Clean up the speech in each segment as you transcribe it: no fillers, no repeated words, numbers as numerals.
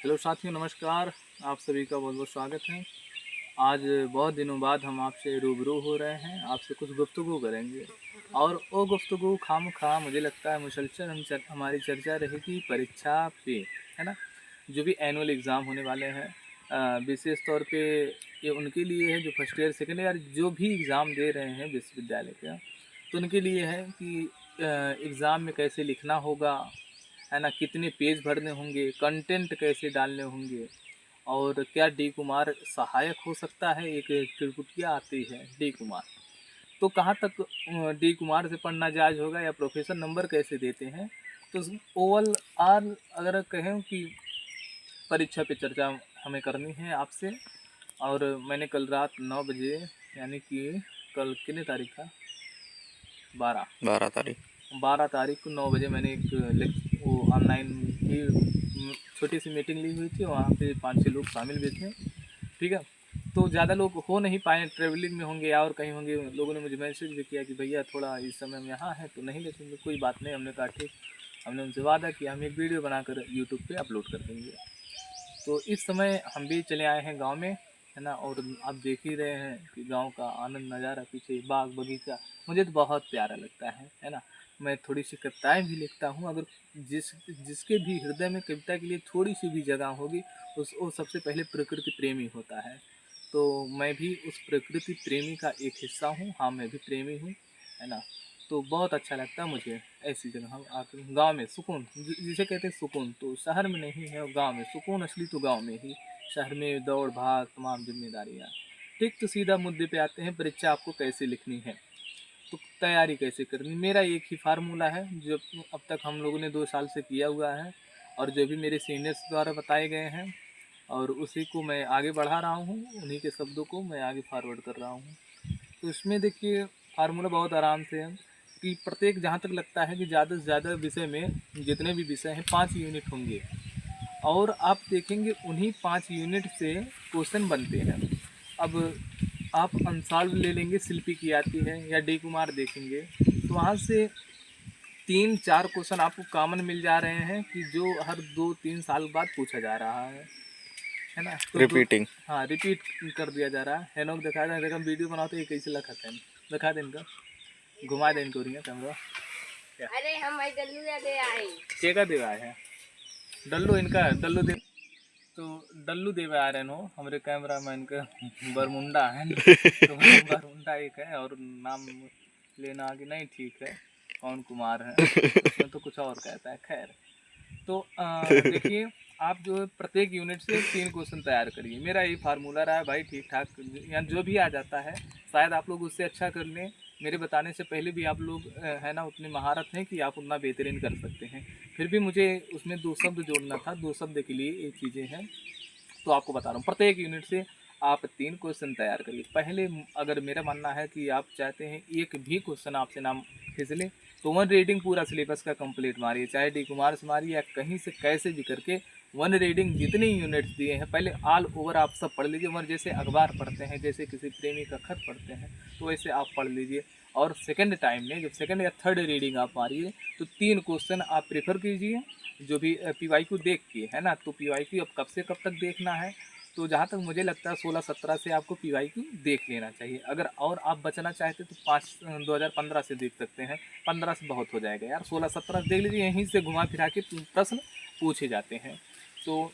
Hello साथियों, नमस्कार। आप सभी का बहुत बहुत स्वागत है। आज बहुत दिनों बाद हम आपसे रूबरू हो रहे हैं, आपसे कुछ गुफ्तगू करेंगे और वो गुफ्तगू खामखा मुझे लगता है मुसलसल हमारी चर्चा रहेगी परीक्षा पे, है ना। जो भी एनुअल एग्ज़ाम होने वाले हैं, विशेष तौर पे ये उनके लिए है जो फर्स्ट ईयर सेकेंड ईयर जो भी एग्ज़ाम दे रहे हैं विश्वविद्यालय का, तो उनके लिए है कि एग्ज़ाम में कैसे लिखना होगा, है ना, कितने पेज भरने होंगे, कंटेंट कैसे डालने होंगे और क्या डी कुमार सहायक हो सकता है। एक त्रिपुटिया आती है डी कुमार, तो कहाँ तक डी कुमार से पढ़ना जायज़ होगा या प्रोफेसर नंबर कैसे देते हैं। तो ओवल आल अगर कहें कि परीक्षा पे चर्चा हमें करनी है आपसे। और मैंने कल रात 9 बजे, यानी कि कल कितने तारीख था, 12 तारीख 12 तारीख को 9 बजे मैंने एक वो ऑनलाइन की छोटी सी मीटिंग ली हुई थी। वहाँ पे 5-6 लोग शामिल भी थे, ठीक है। तो ज़्यादा लोग हो नहीं पाए, ट्रेवलिंग में होंगे या और कहीं होंगे। लोगों ने मुझे मैसेज भी किया कि भैया थोड़ा इस समय हम यहाँ हैं तो नहीं ले सकते। कोई बात नहीं, हमने कहा ठीक। हमने उनसे वादा किया हम एक वीडियो बनाकर यूट्यूब पे अपलोड कर देंगे। तो इस समय हम भी चले आए हैं गांव में, है ना। और आप देख ही रहे हैं कि गांव का आनंद नज़ारा, पीछे बाग बगीचा, मुझे तो बहुत प्यारा लगता है ना। मैं थोड़ी सी कविताएं भी लिखता हूँ। अगर जिसके भी हृदय में कविता के लिए थोड़ी सी भी जगह होगी, वो सबसे पहले प्रकृति प्रेमी होता है। तो मैं भी उस प्रकृति प्रेमी का एक हिस्सा हूँ। हाँ, मैं भी प्रेमी हूँ, है ना। तो बहुत अच्छा लगता है मुझे ऐसी जगह हम आकर। गांव में सुकून जिसे कहते हैं सुकून, तो शहर में नहीं है, गांव में सुकून असली तो गांव में ही। शहर में दौड़ भाग तमाम जिम्मेदारियां। ठीक, तो सीधा मुद्दे पे आते हैं, परीक्षा आपको कैसे लिखनी है, तो तैयारी कैसे करनी। मेरा एक ही फार्मूला है जो अब तक हम लोगों ने 2 साल से किया हुआ है और जो भी मेरे सीनियर्स द्वारा बताए गए हैं, और उसी को मैं आगे बढ़ा रहा हूँ। उन्हीं के शब्दों को मैं आगे फॉरवर्ड कर रहा हूँ। तो इसमें देखिए फार्मूला बहुत आराम से है कि प्रत्येक, जहाँ तक लगता है कि ज़्यादा से ज़्यादा विषय में जितने भी विषय हैं 5 यूनिट होंगे और आप देखेंगे उन्हीं 5 यूनिट से क्वेश्चन बनते हैं। अब आप अंसाल ले लेंगे, शिल्पी की आती है, या डी कुमार देखेंगे तो वहाँ से 3-4 क्वेश्चन आपको कॉमन मिल जा रहे हैं कि जो हर 2-3 साल बाद पूछा जा रहा है ना। तो रिपीटिंग। हाँ, रिपीट कर दिया जा रहा है। हेनोक दिखा रहे हैं, देखो हम वीडियो बनाते ये कैसे लखत है, दिखा दें इनका, घुमा दें इनको रिया कैमरा। अरे हम भाई डल्लू दे आए, केका देवा है डल्लू, इनका डल्लू दे। तो डल्लू देवे आ रहे हो हमारे कैमरा मैन का बरमुंडा है ना। तो बरमुंडा एक है और नाम लेना आगे नहीं ठीक है, कौन कुमार है, उसमें तो कुछ और कहता है। खैर, तो देखिए आप जो है प्रत्येक यूनिट से 3 क्वेश्चन तैयार करिए। मेरा यही फार्मूला रहा है भाई, ठीक ठाक। यहाँ जो भी आ जाता है शायद आप लोग उससे अच्छा कर लें। मेरे बताने से पहले भी आप लोग है ना उतनी महारत है कि आप उतना बेहतरीन कर सकते हैं। फिर भी मुझे उसमें 2 शब्द जोड़ना था, 2 शब्द के लिए ये चीज़ें हैं। तो आपको बता रहा हूँ प्रत्येक यूनिट से आप 3 क्वेश्चन तैयार करिए। पहले अगर मेरा मानना है कि आप चाहते हैं एक भी क्वेश्चन आपसे नाम फिसले, तो 1 रीडिंग पूरा सिलेबस का कंप्लीट मारिए, चाहे डी कुमार से मारिए या कहीं से कैसे भी करके 1 रीडिंग जितने यूनिट्स दिए हैं पहले ऑल ओवर आप सब पढ़ लीजिए। वन जैसे अखबार पढ़ते हैं, जैसे किसी प्रेमी का खत पढ़ते हैं, तो वैसे आप पढ़ लीजिए। और सेकंड टाइम में जब सेकंड या थर्ड रीडिंग आप मारिए तो 3 क्वेश्चन आप प्रेफर कीजिए जो भी पीवाईक्यू देख के, है ना। तो पीवाईक्यू अब कब से कब तक देखना है, तो जहाँ तक मुझे लगता है 16-17 से आपको पीवाईक्यू देख लेना चाहिए। अगर और आप बचना चाहते तो 2015 से देख सकते हैं। 15 से बहुत हो जाएगा यार, 16-17 देख लीजिए, यहीं से घुमा फिरा के प्रश्न पूछे जाते हैं। तो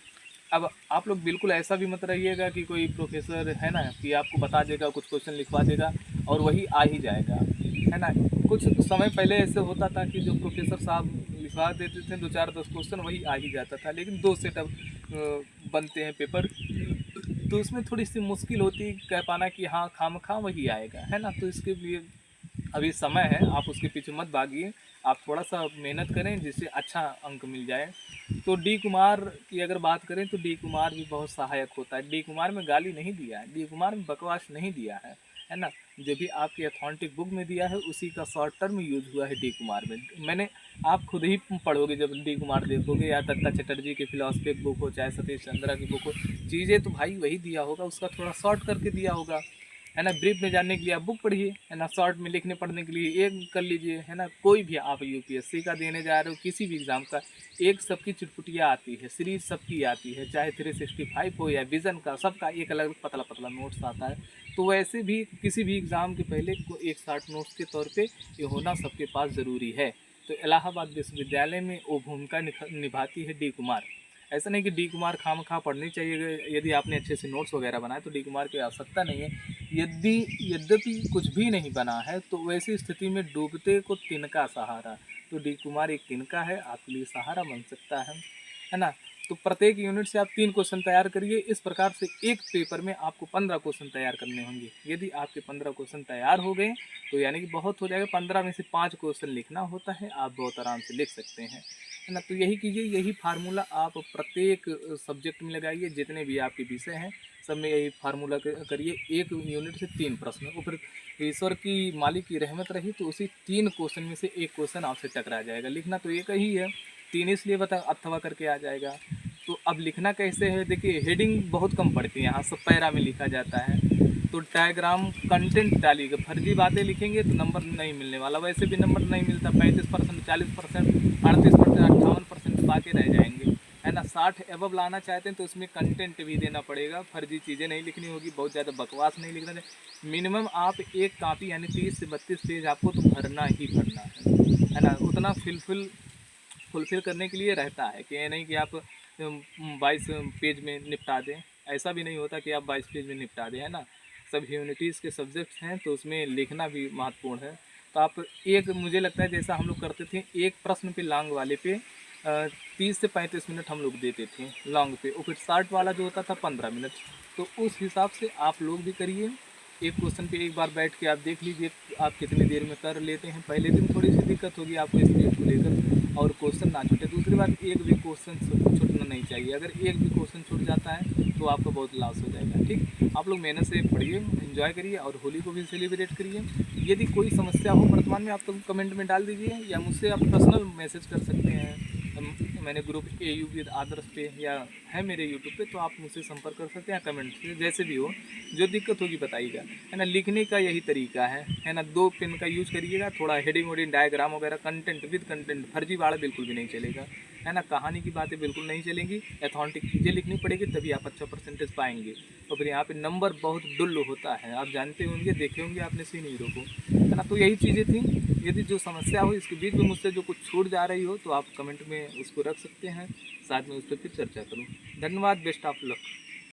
अब आप लोग बिल्कुल ऐसा भी मत रहिएगा कि कोई प्रोफेसर है ना कि आपको बता देगा, कुछ क्वेश्चन लिखवा देगा और वही आ ही जाएगा, है ना। कुछ समय पहले ऐसे होता था कि जो प्रोफेसर साहब लिखवा देते थे 2-4-10 क्वेश्चन वही आ ही जाता था, लेकिन 2 सेट अब बनते हैं पेपर, तो उसमें थोड़ी सी मुश्किल होती कह पाना कि हाँ खामखा वही आएगा, है ना। तो इसके लिए अभी समय है, आप उसके पीछे मत भागिए, आप थोड़ा सा मेहनत करें जिससे अच्छा अंक मिल जाए। तो डी कुमार की अगर बात करें तो डी कुमार भी बहुत सहायक होता है। डी कुमार में गाली नहीं दिया है, डी कुमार में बकवास नहीं दिया है ना। जो भी आपकी अथॉन्टिक बुक में दिया है उसी का शॉर्ट टर्म यूज हुआ है डी कुमार में। मैंने, आप खुद ही पढ़ोगे जब डी कुमार देखोगे, या दत्ता चटर्जी की फिलोसफी बुक हो, चाहे सतीश चंद्रा की बुक हो, चीज़ें तो भाई वही दिया होगा, उसका थोड़ा शॉर्ट करके दिया होगा, है ना। ब्रीफ में जानने के लिए आप बुक पढ़िए, है ना। शॉर्ट में लिखने पढ़ने के लिए एक कर लीजिए, है ना। कोई भी आप यूपीएससी का देने जा रहे हो, किसी भी एग्ज़ाम का, एक सबकी चुटपुटिया आती है, सीरीज सबकी आती है, चाहे 365 हो या विज़न का, सबका एक अलग पतला पतला नोट्स आता है। तो वैसे भी किसी भी एग्ज़ाम के पहले को एक शॉर्ट नोट्स के तौर पे ये होना सबके पास ज़रूरी है। तो इलाहाबाद विश्वविद्यालय में वो भूमिका निभाती है डी कुमार। ऐसा नहीं कि डी कुमार खामखा पढ़नी चाहिए, यदि आपने अच्छे से नोट्स वगैरह बनाए तो डी कुमार की आवश्यकता नहीं है। यद्यपि कुछ भी नहीं बना है तो वैसी स्थिति में डूबते को तिनका सहारा, तो डी कुमार एक तिनका है, आपके लिए सहारा बन सकता है ना। तो प्रत्येक यूनिट से आप 3 क्वेश्चन तैयार करिए। इस प्रकार से एक पेपर में आपको 15 क्वेश्चन तैयार करने होंगे। यदि आपके 15 क्वेश्चन तैयार हो गए तो यानी कि बहुत हो जाएगा। 15 में से 5 क्वेश्चन लिखना होता है, आप बहुत आराम से लिख सकते हैं, है ना। तो यही कीजिए, यही फार्मूला आप प्रत्येक सब्जेक्ट में लगाइए, जितने भी आपके विषय हैं सब में यही फार्मूला करिए। एक यूनिट से 3 प्रश्न, और फिर ईश्वर की मालिक की रहमत रही तो उसी 3 क्वेश्चन में से एक क्वेश्चन आपसे टकरा जाएगा। लिखना तो एक ही है, 3 इसलिए अथवा करके आ जाएगा। तो अब लिखना कैसे है, देखिए हेडिंग बहुत कम पड़ती है, यहाँ सब पैरा में लिखा जाता है। तो डायग्राम कंटेंट डालिएगा, फर्जी बातें लिखेंगे तो नंबर नहीं मिलने वाला, वैसे भी नंबर नहीं मिलता। 35%, 40%, 38%, 58% बाकी रह जाएंगे, है ना। 60 एबव लाना चाहते हैं तो उसमें कंटेंट भी देना पड़ेगा, फर्जी चीज़ें नहीं लिखनी होगी, बहुत ज़्यादा बकवास नहीं लिखना है। मिनिमम आप एक कापी यानी 30 से 32 पेज आपको तो भरना ही भरना है ना। उतना फुलफिल करने के लिए रहता है कि ये नहीं कि आप 22 पेज में निपटा दें, ऐसा भी नहीं होता कि आप 22 पेज में निपटा दें, है ना। सब ह्यूमैनिटीज़ के सब्जेक्ट्स हैं तो उसमें लिखना भी महत्वपूर्ण है। तो आप एक, मुझे लगता है जैसा हम लोग करते थे, एक प्रश्न पे लॉन्ग वाले पे 30 से 35 मिनट हम लोग देते थे लॉन्ग पे, और फिर शॉर्ट वाला जो होता था 15 मिनट। तो उस हिसाब से आप लोग भी करिए। एक क्वेश्चन पे एक बार बैठ के आप देख लीजिए आप कितनी देर में कर लेते हैं। पहले दिन थोड़ी सी दिक्कत होगी आपको स्पीड को लेकर, और क्वेश्चन ना छूटे। दूसरी बात, एक भी क्वेश्चन छूटना नहीं चाहिए। अगर एक भी क्वेश्चन छूट जाता है तो आपका बहुत लॉस हो जाएगा। ठीक, आप लोग मेहनत से पढ़िए, एंजॉय करिए और होली को भी सेलिब्रेट करिए। यदि कोई समस्या हो वर्तमान में आप तो कमेंट में डाल दीजिए, या मुझसे आप पर्सनल मैसेज कर सकते हैं। मैंने ग्रुप AU विद आदर्श पे या है मेरे यूट्यूब पे, तो आप मुझसे संपर्क कर सकते हैं कमेंट से, जैसे भी हो। जो दिक्कत होगी बताइएगा, है ना। लिखने का यही तरीका है ना। 2 पेन का यूज़ करिएगा, थोड़ा हेडिंग वेडिंग डायग्राम वगैरह, कंटेंट विद कंटेंट, फर्जीवाड़ा बिल्कुल भी नहीं चलेगा, है ना। कहानी की बातें बिल्कुल नहीं चलेंगी, एथेंटिक चीज़ें लिखनी पड़ेगी, तभी आप अच्छा परसेंटेज पाएंगे। और फिर यहाँ पे नंबर बहुत डुल होता है, आप जानते होंगे, देखे होंगे आपने सीन हीरो को, है ना। तो यही चीज़ें थी। यदि जो समस्या हो इसके बीच में मुझसे जो कुछ छूट जा रही हो तो आप कमेंट में उसको रख सकते हैं, साथ में उस पर फिर चर्चा करूँ। धन्यवाद, बेस्ट ऑफ लक।